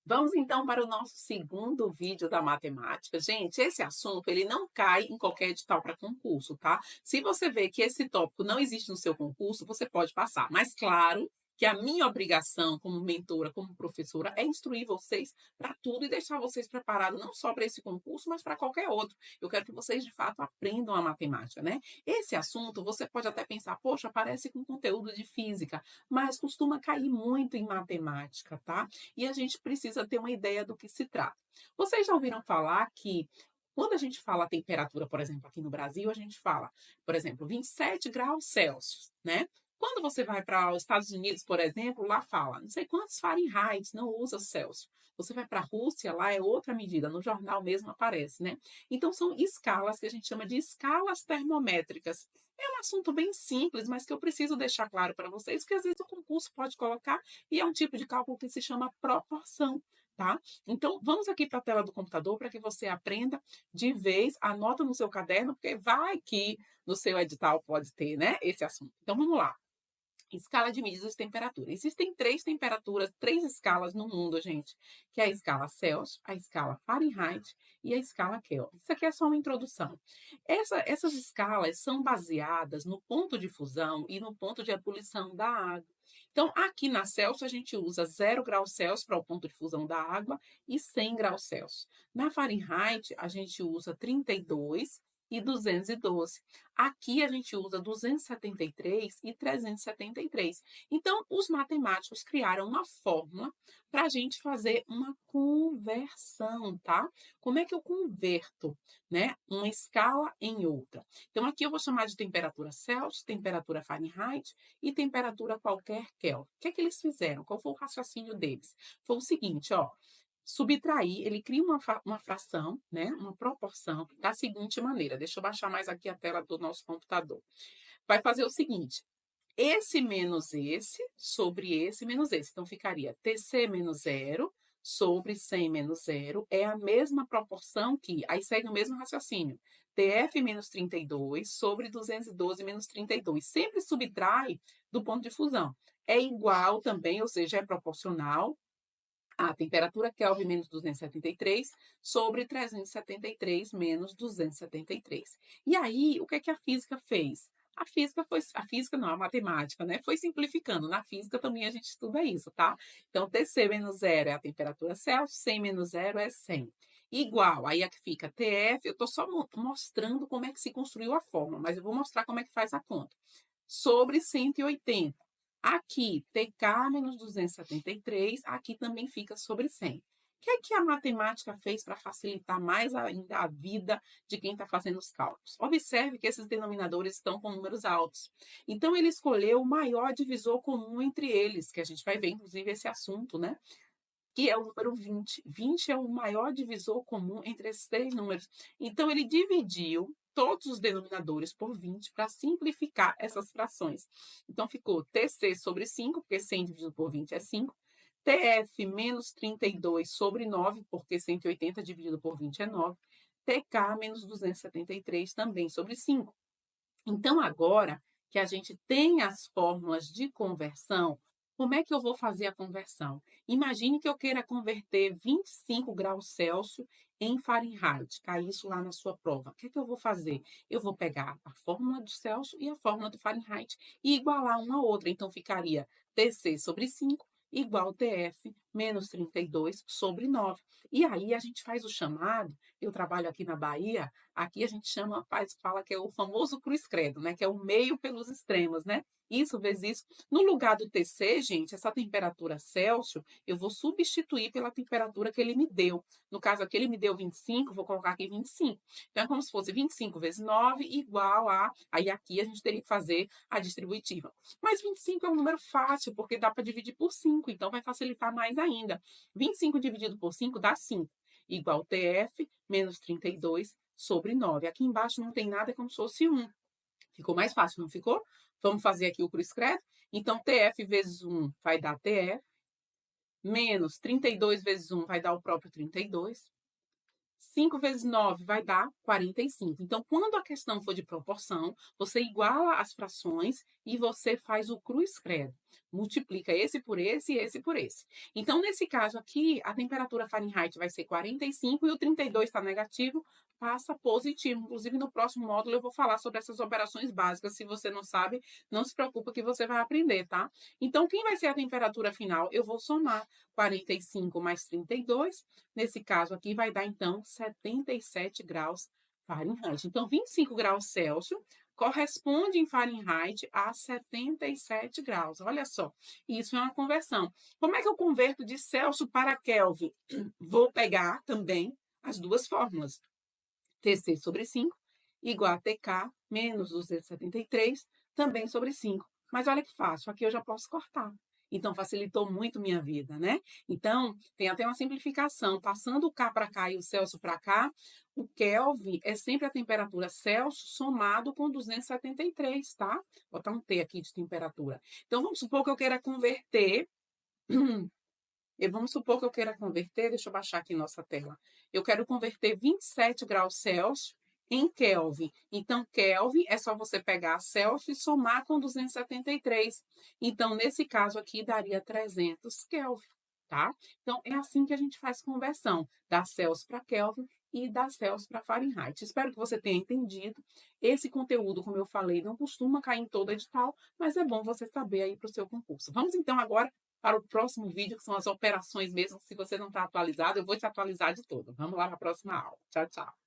Vamos então para o nosso segundo vídeo da matemática. Gente, esse assunto ele não cai em qualquer edital para concurso, tá? Se você vê que esse tópico não existe no seu concurso, você pode passar. Mas claro que a minha obrigação como mentora, como professora, é instruir vocês para tudo e deixar vocês preparados não só para esse concurso, mas para qualquer outro. Eu quero que vocês de fato aprendam a matemática, né? Esse assunto você pode até pensar, poxa, parece com conteúdo de física, mas costuma cair muito em matemática, tá? E a gente precisa ter uma ideia do que se trata. Vocês já ouviram falar que quando a gente fala temperatura, por exemplo, aqui no Brasil, a gente fala, por exemplo, 27 graus Celsius, né? Quando você vai para os Estados Unidos, por exemplo, lá fala, não sei quantos Fahrenheit, não usa Celsius. Você vai para a Rússia, lá é outra medida, no jornal mesmo aparece, né? Então, são escalas que a gente chama de escalas termométricas. É um assunto bem simples, mas que eu preciso deixar claro para vocês, porque às vezes o concurso pode colocar e é um tipo de cálculo que se chama proporção, tá? Então, vamos aqui para a tela do computador para que você aprenda de vez, anota no seu caderno, porque vai que no seu edital pode ter, né, esse assunto. Então, vamos lá. Escala de medidas de temperatura. Existem três temperaturas, três escalas no mundo, gente, que é a escala Celsius, a escala Fahrenheit e a escala Kelvin. Isso aqui é só uma introdução. Essas escalas são baseadas no ponto de fusão e no ponto de ebulição da água. Então, aqui na Celsius, a gente usa 0 graus Celsius para o ponto de fusão da água e 100 graus Celsius. Na Fahrenheit, a gente usa 32 e 212. Aqui a gente usa 273 e 373. Então, os matemáticos criaram uma fórmula para a gente fazer uma conversão, tá? Como é que eu converto, né, uma escala em outra? Então, aqui eu vou chamar de temperatura Celsius, temperatura Fahrenheit e temperatura qualquer Kelvin. O que é que eles fizeram? Qual foi o raciocínio deles? Foi o seguinte, ó, subtrair, ele cria uma fração, né, uma proporção, da seguinte maneira. Deixa eu baixar mais aqui a tela do nosso computador. Vai fazer o seguinte: esse menos esse sobre esse menos esse. Então, ficaria TC menos zero sobre 100 menos zero é a mesma proporção que, aí segue o mesmo raciocínio, TF menos 32 sobre 212 menos 32. Sempre subtrai do ponto de fusão. É igual também, ou seja, é proporcional a temperatura Kelvin menos 273 sobre 373 menos 273. E aí, o que é que a física fez? A física não, a matemática, né? Foi simplificando. Na física também a gente estuda isso, tá? Então, Tc menos zero é a temperatura Celsius, 100 menos zero é 100. Igual, aí aqui fica TF, eu estou só mostrando como é que se construiu a fórmula, mas eu vou mostrar como é que faz a conta. Sobre 180. Aqui, TK menos 273, aqui também fica sobre 100. O que é que a matemática fez para facilitar mais ainda a vida de quem está fazendo os cálculos? Observe que esses denominadores estão com números altos. Então, ele escolheu o maior divisor comum entre eles, que a gente vai ver, inclusive, esse assunto, né? Que é o número 20. 20 é o maior divisor comum entre esses três números. Então, ele dividiu todos os denominadores por 20 para simplificar essas frações. Então, ficou TC sobre 5, porque 100 dividido por 20 é 5. TF menos 32 sobre 9, porque 180 dividido por 20 é 9. TK menos 273 também sobre 5. Então, agora que a gente tem as fórmulas de conversão, como é que eu vou fazer a conversão? Imagine que eu queira converter 25 graus Celsius em Fahrenheit, cai isso lá na sua prova. O que é que eu vou fazer? Eu vou pegar a fórmula do Celsius e a fórmula do Fahrenheit e igualar uma a outra. Então, ficaria TC sobre 5 igual TF menos 32 sobre 9. E aí a gente faz o chamado, eu trabalho aqui na Bahia, aqui a gente fala que é o famoso cruz credo, né? Que é o meio pelos extremos, né? Isso vezes isso. No lugar do TC, gente, essa temperatura Celsius, eu vou substituir pela temperatura que ele me deu. No caso aqui, ele me deu 25, vou colocar aqui 25. Então, é como se fosse 25 vezes 9 igual a... Aí aqui a gente teria que fazer a distributiva. Mas 25 é um número fácil, porque dá para dividir por 5, então vai facilitar mais ainda. 25 dividido por 5 dá 5, igual TF menos 32 sobre 9. Aqui embaixo não tem nada, é como se fosse 1. Ficou mais fácil, não ficou? Vamos fazer aqui o cruz credo. Então, TF vezes 1 vai dar TF, menos 32 vezes 1 vai dar o próprio 32. 5 vezes 9 vai dar 45. Então, quando a questão for de proporção, você iguala as frações e você faz o cruz credo. multiplica esse por esse e esse por esse. Então, nesse caso aqui, a temperatura Fahrenheit vai ser 45 e o 32 está negativo, passa positivo. Inclusive, no próximo módulo eu vou falar sobre essas operações básicas. Se você não sabe, não se preocupa que você vai aprender, tá? Então, quem vai ser a temperatura final? Eu vou somar 45 mais 32. Nesse caso aqui, vai dar, então, 77 graus Fahrenheit. Então, 25 graus Celsius corresponde em Fahrenheit a 77 graus. Olha só, isso é uma conversão. Como é que eu converto de Celsius para Kelvin? Vou pegar também as duas fórmulas. TC sobre 5 igual a TK menos 273, também sobre 5. Mas olha que fácil, aqui eu já posso cortar. Então, facilitou muito minha vida, né? Então, tem até uma simplificação. Passando o K para cá e o Celsius para cá, o Kelvin é sempre a temperatura Celsius somado com 273, tá? Vou botar um T aqui de temperatura. Então, vamos supor que eu queira converter deixa eu baixar aqui nossa tela. Eu quero converter 27 graus Celsius em Kelvin. Então, Kelvin é só você pegar Celsius e somar com 273. Então, nesse caso aqui, daria 300 Kelvin, tá? Então, é assim que a gente faz conversão, da Celsius para Kelvin e da Celsius para Fahrenheit. Espero que você tenha entendido. Esse conteúdo, como eu falei, não costuma cair em todo edital, mas é bom você saber aí para o seu concurso. Vamos então agora para o próximo vídeo, que são as operações mesmo. Se você não está atualizado, eu vou te atualizar de tudo. Vamos lá para a próxima aula. Tchau, tchau.